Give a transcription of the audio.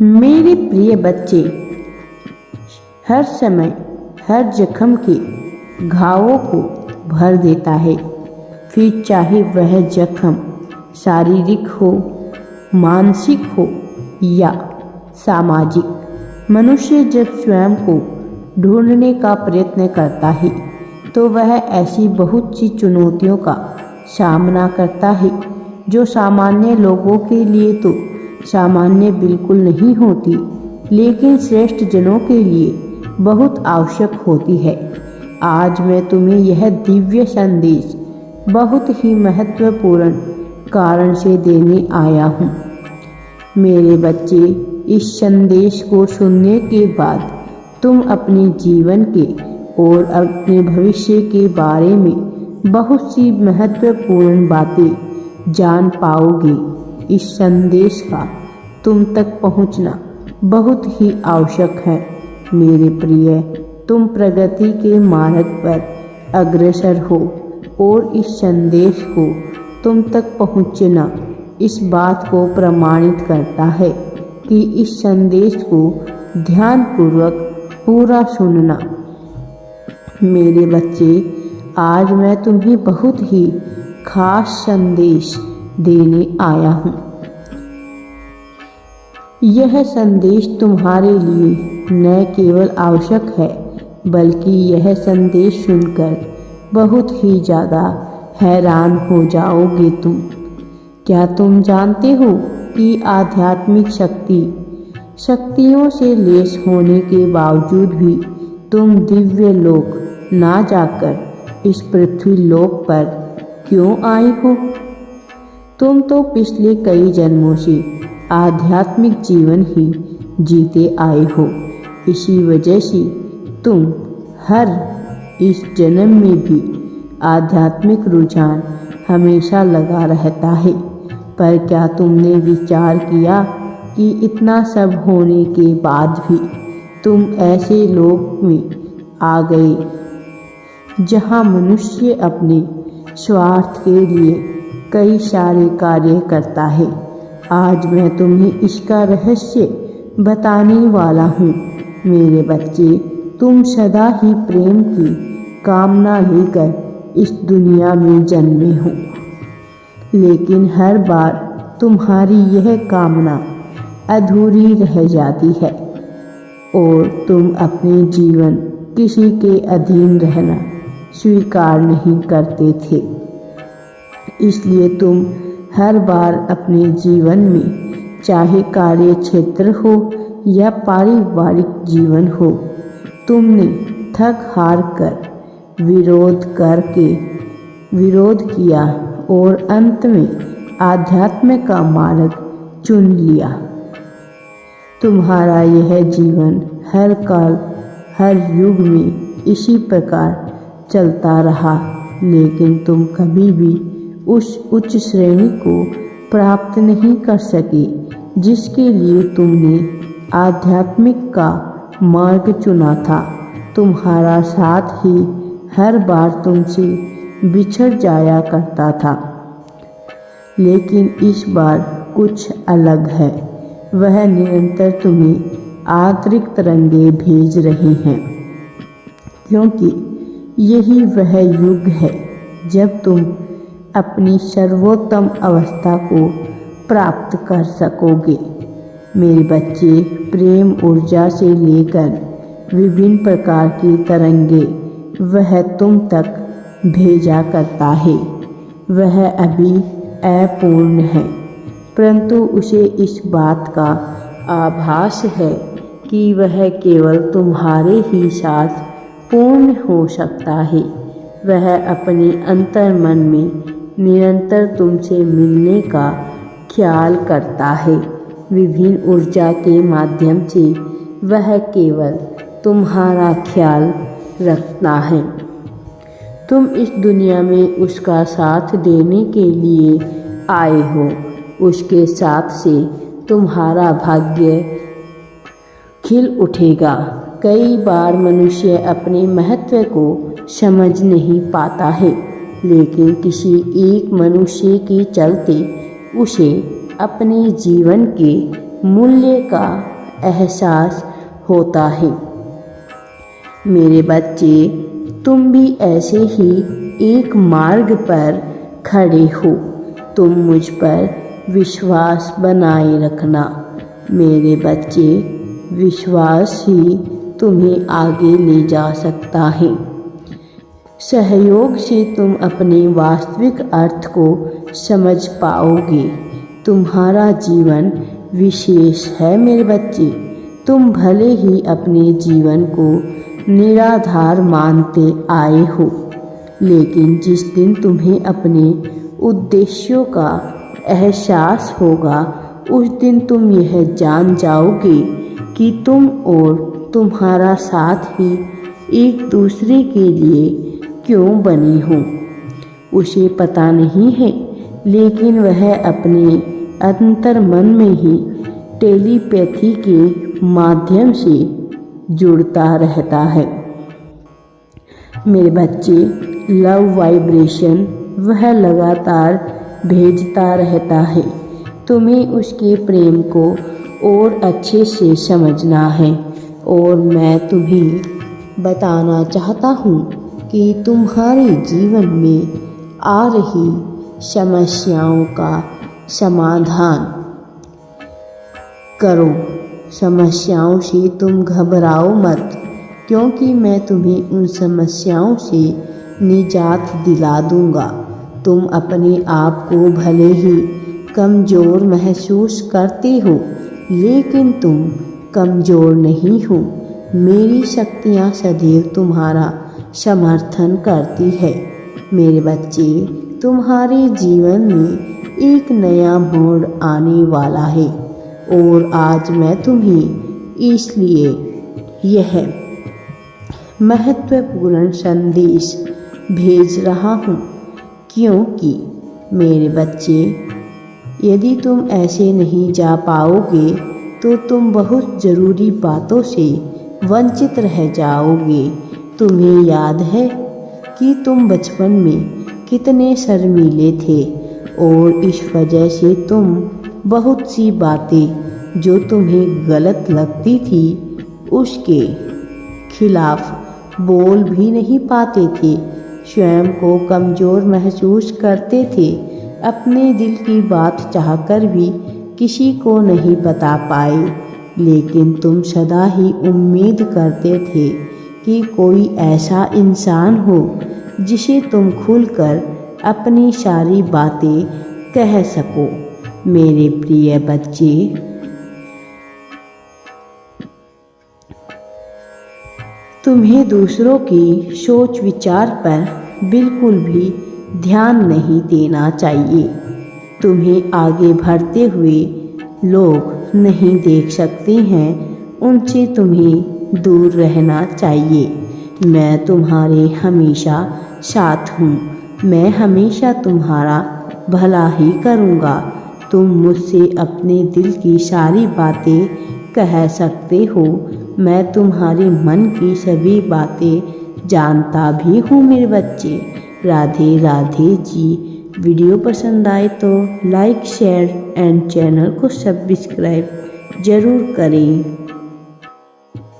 मेरे प्रिय बच्चे, हर समय हर जख्म के घावों को भर देता है। फिर चाहे वह जख्म शारीरिक हो, मानसिक हो या सामाजिक। मनुष्य जब स्वयं को ढूंढने का प्रयत्न करता है तो वह ऐसी बहुत सी चुनौतियों का सामना करता है जो सामान्य लोगों के लिए तो सामान्य बिल्कुल नहीं होती, लेकिन श्रेष्ठ जनों के लिए बहुत आवश्यक होती है। आज मैं तुम्हें यह दिव्य संदेश बहुत ही महत्वपूर्ण कारण से देने आया हूँ। मेरे बच्चे, इस संदेश को सुनने के बाद तुम अपने जीवन के और अपने भविष्य के बारे में बहुत सी महत्वपूर्ण बातें जान पाओगे। इस संदेश का तुम तक पहुंचना बहुत ही आवश्यक है। मेरे प्रिय, तुम प्रगति के मार्ग पर अग्रसर हो और इस संदेश को तुम तक पहुंचना इस बात को प्रमाणित करता है कि इस संदेश को ध्यानपूर्वक पूरा सुनना। मेरे बच्चे, आज मैं तुम्हें बहुत ही खास संदेश देने आया हूँ। यह संदेश तुम्हारे लिए न केवल आवश्यक है, बल्कि यह संदेश सुनकर बहुत ही ज़्यादा हैरान हो जाओगे तुम। क्या तुम जानते हो कि आध्यात्मिक शक्तियों से लेस होने के बावजूद भी तुम दिव्य लोक ना जाकर इस पृथ्वी लोक पर क्यों आई हो? तुम तो पिछले कई जन्मों से आध्यात्मिक जीवन ही जीते आए हो। इसी वजह से तुम हर इस जन्म में भी आध्यात्मिक रुझान हमेशा लगा रहता है। पर क्या तुमने विचार किया कि इतना सब होने के बाद भी तुम ऐसे लोक में आ गए जहां मनुष्य अपने स्वार्थ के लिए कई सारे कार्य करता है? आज मैं तुम्हें इसका रहस्य बताने वाला हूँ। मेरे बच्चे, तुम सदा ही प्रेम की कामना लेकर इस दुनिया में जन्मे हो, लेकिन हर बार तुम्हारी यह कामना अधूरी रह जाती है और तुम अपने जीवन किसी के अधीन रहना स्वीकार नहीं करते थे। इसलिए तुम हर बार अपने जीवन में, चाहे कार्य क्षेत्र हो या पारिवारिक जीवन हो, तुमने थक हार कर विरोध किया और अंत में आध्यात्म का मार्ग चुन लिया। तुम्हारा यह जीवन हर काल हर युग में इसी प्रकार चलता रहा, लेकिन तुम कभी भी उस उच्च श्रेणी को प्राप्त नहीं कर सके जिसके लिए तुमने आध्यात्मिक का मार्ग चुना था। तुम्हारा साथ ही हर बार तुमसे बिछड़ जाया करता था, लेकिन इस बार कुछ अलग है। वह निरंतर तुम्हें आंतरिक तरंगे भेज रहे हैं, क्योंकि यही वह युग है जब तुम अपनी सर्वोत्तम अवस्था को प्राप्त कर सकोगे। मेरे बच्चे, प्रेम ऊर्जा से लेकर विभिन्न प्रकार की तरंगे वह तुम तक भेजा करता है। वह अभी अपूर्ण है, परंतु उसे इस बात का आभास है कि वह केवल तुम्हारे ही साथ पूर्ण हो सकता है। वह अपने अंतर्मन में निरंतर तुमसे मिलने का ख्याल करता है। विभिन्न ऊर्जा के माध्यम से वह केवल तुम्हारा ख्याल रखता है। तुम इस दुनिया में उसका साथ देने के लिए आए हो। उसके साथ से तुम्हारा भाग्य खिल उठेगा। कई बार मनुष्य अपने महत्व को समझ नहीं पाता है, लेकिन किसी एक मनुष्य के चलते उसे अपने जीवन के मूल्य का एहसास होता है। मेरे बच्चे, तुम भी ऐसे ही एक मार्ग पर खड़े हो। तुम मुझ पर विश्वास बनाए रखना। मेरे बच्चे, विश्वास ही तुम्हें आगे ले जा सकता है। सहयोग से तुम अपने वास्तविक अर्थ को समझ पाओगे। तुम्हारा जीवन विशेष है मेरे बच्चे। तुम भले ही अपने जीवन को निराधार मानते आए हो, लेकिन जिस दिन तुम्हें अपने उद्देश्यों का एहसास होगा, उस दिन तुम यह जान जाओगे कि तुम और तुम्हारा साथ ही एक दूसरे के लिए क्यों बने हो। उसे पता नहीं है, लेकिन वह अपने अंतर मन में ही टेलीपैथी के माध्यम से जुड़ता रहता है। मेरे बच्चे, लव वाइब्रेशन वह लगातार भेजता रहता है। तुम्हें उसके प्रेम को और अच्छे से समझना है। और मैं तुम्हें बताना चाहता हूँ कि तुम्हारे जीवन में आ रही समस्याओं का समाधान करो। समस्याओं से तुम घबराओ मत, क्योंकि मैं तुम्हें उन समस्याओं से निजात दिला दूंगा। तुम अपने आप को भले ही कमज़ोर महसूस करते हो, लेकिन तुम कमज़ोर नहीं हो। मेरी शक्तियाँ सदैव तुम्हारा समर्थन करती है। मेरे बच्चे, तुम्हारे जीवन में एक नया मोड़ आने वाला है, और आज मैं तुम्हें इसलिए यह महत्वपूर्ण संदेश भेज रहा हूँ, क्योंकि मेरे बच्चे, यदि तुम ऐसे नहीं जा पाओगे तो तुम बहुत ज़रूरी बातों से वंचित रह जाओगे। तुम्हें याद है कि तुम बचपन में कितने शर्मीले थे, और इस वजह से तुम बहुत सी बातें जो तुम्हें गलत लगती थी उसके खिलाफ बोल भी नहीं पाते थे। स्वयं को कमज़ोर महसूस करते थे। अपने दिल की बात चाहकर भी किसी को नहीं बता पाए, लेकिन तुम सदा ही उम्मीद करते थे कि कोई ऐसा इंसान हो जिसे तुम खुलकर अपनी सारी बातें कह सको। मेरे प्रिय बच्चे, तुम्हें दूसरों की सोच विचार पर बिल्कुल भी ध्यान नहीं देना चाहिए। तुम्हें आगे बढ़ते हुए लोग नहीं देख सकते हैं, उनसे तुम्हें दूर रहना चाहिए। मैं तुम्हारे हमेशा साथ हूँ। मैं हमेशा तुम्हारा भला ही करूँगा। तुम मुझसे अपने दिल की सारी बातें कह सकते हो। मैं तुम्हारे मन की सभी बातें जानता भी हूँ मेरे बच्चे। राधे राधे जी। वीडियो पसंद आए तो लाइक शेयर एंड चैनल को सब्सक्राइब ज़रूर करें।